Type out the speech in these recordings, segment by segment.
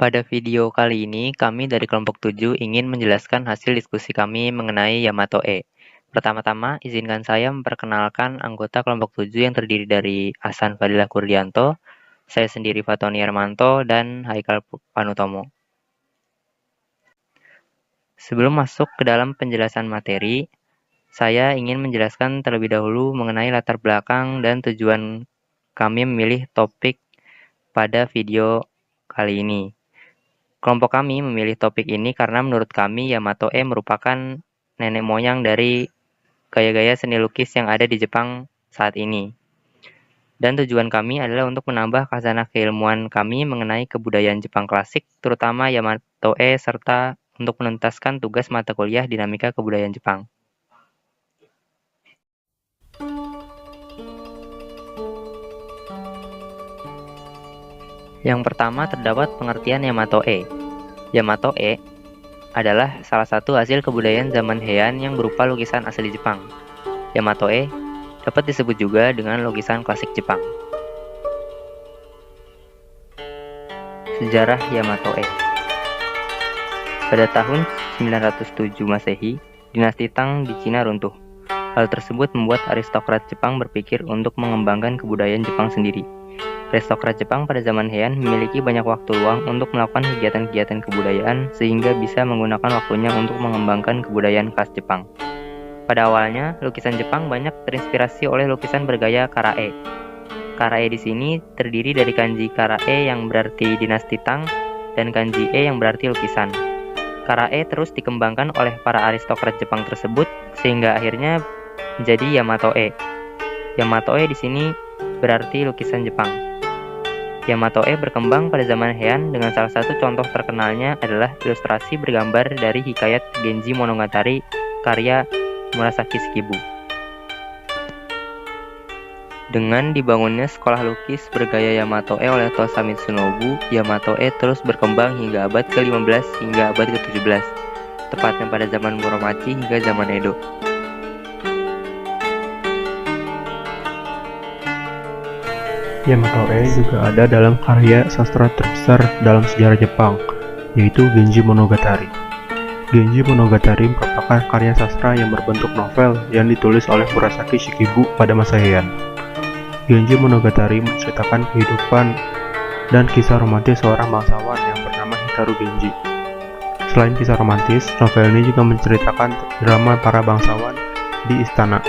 Pada video kali ini, kami dari kelompok 7 ingin menjelaskan hasil diskusi kami mengenai Yamato-e. Pertama-tama, izinkan saya memperkenalkan anggota kelompok 7 yang terdiri dari Hasan Fadilah Kurdianto, saya sendiri Fatoni Hermanto, dan Haikal Panutomo. Sebelum masuk ke dalam penjelasan materi, saya ingin menjelaskan terlebih dahulu mengenai latar belakang dan tujuan kami memilih topik pada video kali ini. Kelompok kami memilih topik ini karena menurut kami Yamato-e merupakan nenek moyang dari gaya-gaya seni lukis yang ada di Jepang saat ini. Dan tujuan kami adalah untuk menambah khazanah keilmuan kami mengenai kebudayaan Jepang klasik, terutama Yamato-e, serta untuk menuntaskan tugas mata kuliah dinamika kebudayaan Jepang. Yang pertama terdapat pengertian Yamato-e. Yamato-e adalah salah satu hasil kebudayaan zaman Heian yang berupa lukisan asli Jepang. Yamato-e dapat disebut juga dengan lukisan klasik Jepang. Sejarah Yamato-e. Pada tahun 907 Masehi, dinasti Tang di Cina runtuh. Hal tersebut membuat aristokrat Jepang berpikir untuk mengembangkan kebudayaan Jepang sendiri. Aristokrat Jepang pada zaman Heian memiliki banyak waktu luang untuk melakukan kegiatan-kegiatan kebudayaan sehingga bisa menggunakan waktunya untuk mengembangkan kebudayaan khas Jepang. Pada awalnya, lukisan Jepang banyak terinspirasi oleh lukisan bergaya karae. Karae di sini terdiri dari kanji karae yang berarti dinasti Tang dan kanji e yang berarti lukisan. Karae terus dikembangkan oleh para aristokrat Jepang tersebut sehingga akhirnya menjadi Yamato-e. Yamato-e di sini berarti lukisan Jepang. Yamato-e berkembang pada zaman Heian dengan salah satu contoh terkenalnya adalah ilustrasi bergambar dari hikayat Genji Monogatari karya Murasaki Shikibu. Dengan dibangunnya sekolah lukis bergaya Yamato-e oleh Tosa Mitsunobu, Yamato-e terus berkembang hingga abad ke-15 hingga abad ke-17, tepatnya pada zaman Muromachi hingga zaman Edo. Yamato-e juga ada dalam karya sastra terbesar dalam sejarah Jepang, yaitu Genji Monogatari. Genji Monogatari merupakan karya sastra yang berbentuk novel yang ditulis oleh Murasaki Shikibu pada masa Heian. Genji Monogatari menceritakan kehidupan dan kisah romantis seorang bangsawan yang bernama Hikaru Genji. Selain kisah romantis, novel ini juga menceritakan drama para bangsawan di istana.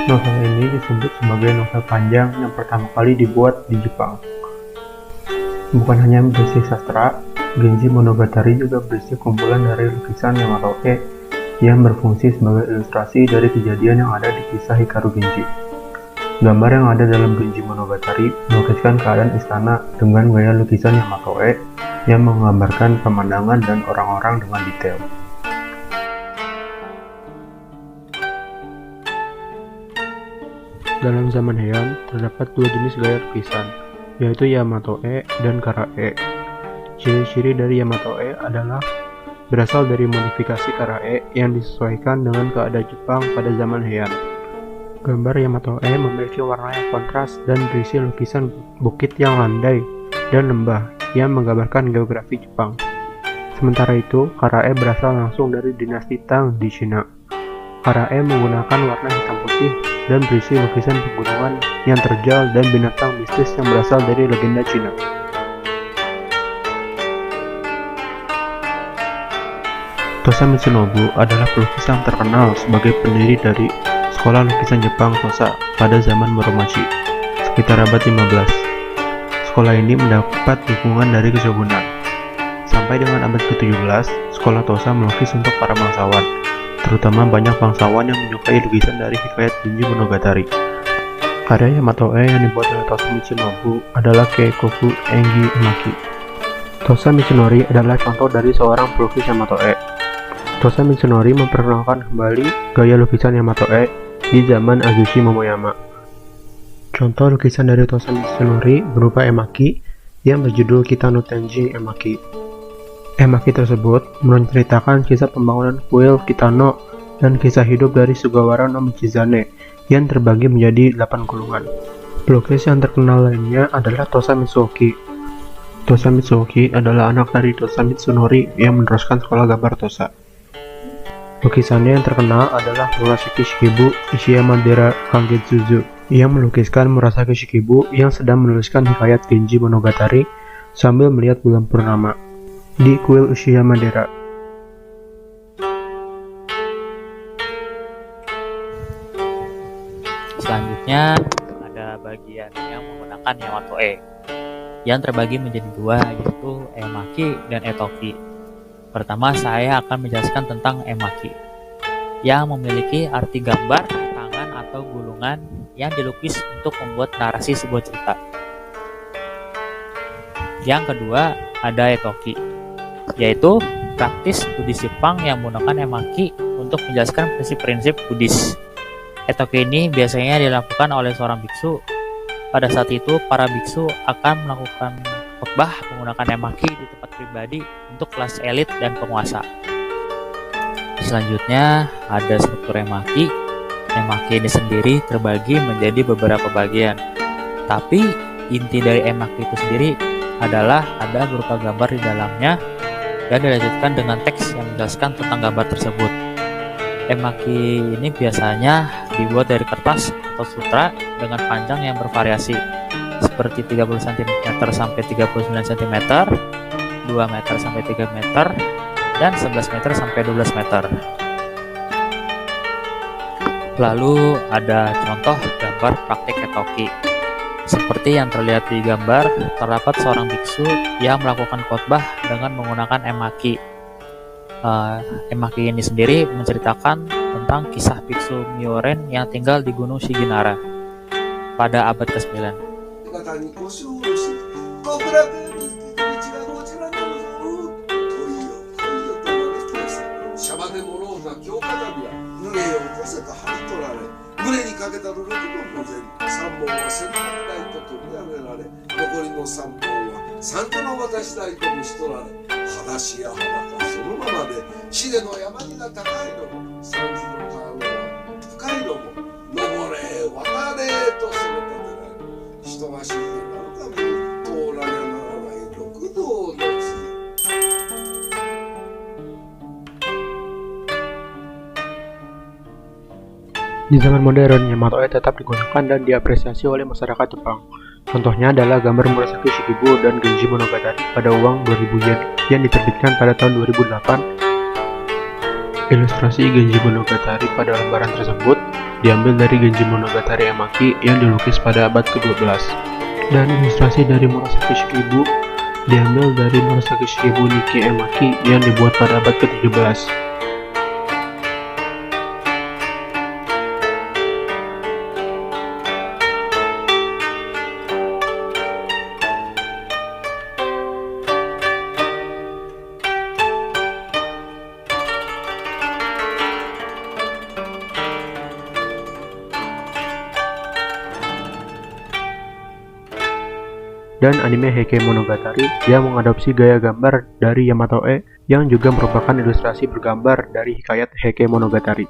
Novel ini disebut sebagai novel panjang yang pertama kali dibuat di Jepang. Bukan hanya berisi sastra, Genji Monogatari juga berisi kumpulan dari lukisan Yamato-e yang berfungsi sebagai ilustrasi dari kejadian yang ada di kisah Hikaru Genji. Gambar yang ada dalam Genji Monogatari melukiskan keadaan istana dengan gaya lukisan Yamato-e yang menggambarkan pemandangan dan orang-orang dengan detail. Dalam zaman Heian, terdapat dua jenis gaya lukisan, yaitu Yamato-e dan Karae. Ciri-ciri dari Yamato-e adalah berasal dari modifikasi Karae yang disesuaikan dengan keadaan Jepang pada zaman Heian. Gambar Yamato-e memiliki warna yang kontras dan berisi lukisan bukit yang landai dan lembah yang menggambarkan geografi Jepang. Sementara itu, Karae berasal langsung dari dinasti Tang di Cina. Karae menggunakan warna hitam putih dan berisi lukisan pegunungan yang terjal dan binatang mistis yang berasal dari legenda Cina. Tosa Mitsunobu adalah pelukis yang terkenal sebagai pendiri dari sekolah lukisan Jepang Tosa pada zaman Muromachi, sekitar abad 15. Sekolah ini mendapat dukungan dari Keshogunan. Sampai dengan abad ke-17, sekolah Tosa melukis untuk para bangsawan, terutama banyak bangsawan yang menyukai lukisan dari hikayat Genji Monogatari. Karya Yamato-e yang dibuat oleh Tosa Mitsunobu adalah Keikoku Engi Emaki. Tosa Mitsunori adalah contoh dari seorang pelukis Yamato-e. Tosa Mitsunori memperkenalkan kembali gaya lukisan Yamato-e di zaman Azuchi Momoyama. Contoh lukisan dari Tosa Mitsunori berupa emaki yang berjudul Kitano Tenji Emaki. Emaki tersebut menceritakan kisah pembangunan kuil Kitano dan kisah hidup dari Sugawara no Michizane yang terbagi menjadi 8 gulungan. Pelukis yang terkenal lainnya adalah Tosa Mitsuoki. Tosa Mitsuoki adalah anak dari Tosa Mitsunori yang meneruskan sekolah gambar Tosa. Lukisannya yang terkenal adalah Murasaki Shikibu Ishiyama Dera Kangetsuzu yang melukiskan Murasaki Shikibu yang sedang menuliskan hikayat Genji Monogatari sambil melihat bulan purnama di kuil Ishiyama Dera. Selanjutnya ada bagian yang menggunakan Yamato E yang terbagi menjadi dua, yaitu emaki dan etoki. Pertama, saya akan menjelaskan tentang emaki yang memiliki arti gambar, tangan atau gulungan yang dilukis untuk membuat narasi sebuah cerita. Yang kedua, ada etoki, yaitu praktis Buddhis Jepang yang menggunakan emaki untuk menjelaskan prinsip-prinsip Buddhis. Etoki ini biasanya dilakukan oleh seorang biksu. Pada saat itu, para biksu akan melakukan khotbah menggunakan emaki di tempat pribadi untuk kelas elit dan penguasa. Selanjutnya, ada struktur emaki. Emaki ini sendiri terbagi menjadi beberapa bagian. Tapi, inti dari emaki itu sendiri adalah ada berupa gambar di dalamnya dan dilanjutkan dengan teks yang menjelaskan tentang gambar tersebut. Emaki ini biasanya dibuat dari kertas atau sutra dengan panjang yang bervariasi, seperti 30 cm sampai 39 cm, 2 meter sampai 3 meter, dan 11 meter sampai 12 meter. Lalu ada contoh gambar praktik etoki. Seperti yang terlihat di gambar, terdapat seorang biksu yang melakukan khotbah dengan menggunakan emaki. Emaki ini sendiri menceritakan tentang kisah biksu Myoren yang tinggal di Gunung Shiginara pada abad ke-9. Di zaman modern, Yamato E tetap digunakan dan diapresiasi oleh masyarakat Jepang. Contohnya adalah gambar Murasaki Shikibu dan Genji Monogatari pada uang 2000 yen yang diterbitkan pada tahun 2008. Ilustrasi Genji Monogatari pada lembaran tersebut diambil dari Genji Monogatari Emaki yang dilukis pada abad ke-12. Dan ilustrasi dari Murasaki Shikibu diambil dari Murasaki Shikibu Nikki Emaki yang dibuat pada abad ke-17. Dan anime Heike Monogatari yang mengadopsi gaya gambar dari Yamato E yang juga merupakan ilustrasi bergambar dari hikayat Heike Monogatari.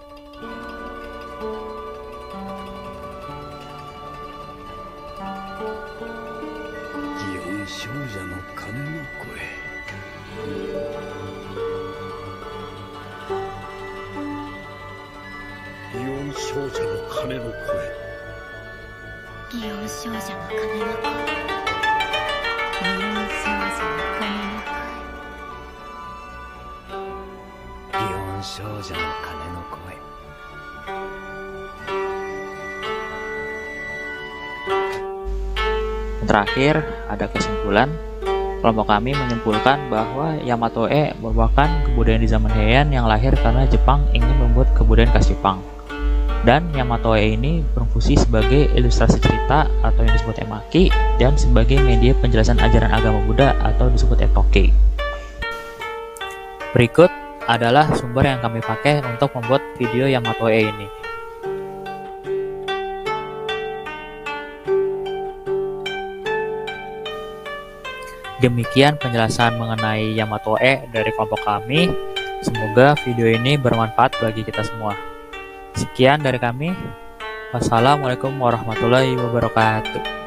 Terakhir, ada kesimpulan. Kelompok kami menyimpulkan bahwa Yamato E merupakan kebudayaan di zaman Heian yang lahir karena Jepang ingin membuat kebudayaan khas Jepang. Dan Yamato E ini berfungsi sebagai ilustrasi cerita atau yang disebut emaki dan sebagai media penjelasan ajaran agama Buddha atau disebut etoki. Berikut adalah sumber yang kami pakai untuk membuat video Yamato E ini. Demikian penjelasan mengenai Yamato E dari kelompok kami. Semoga video ini bermanfaat bagi kita semua. Sekian dari kami. Wassalamualaikum warahmatullahi wabarakatuh.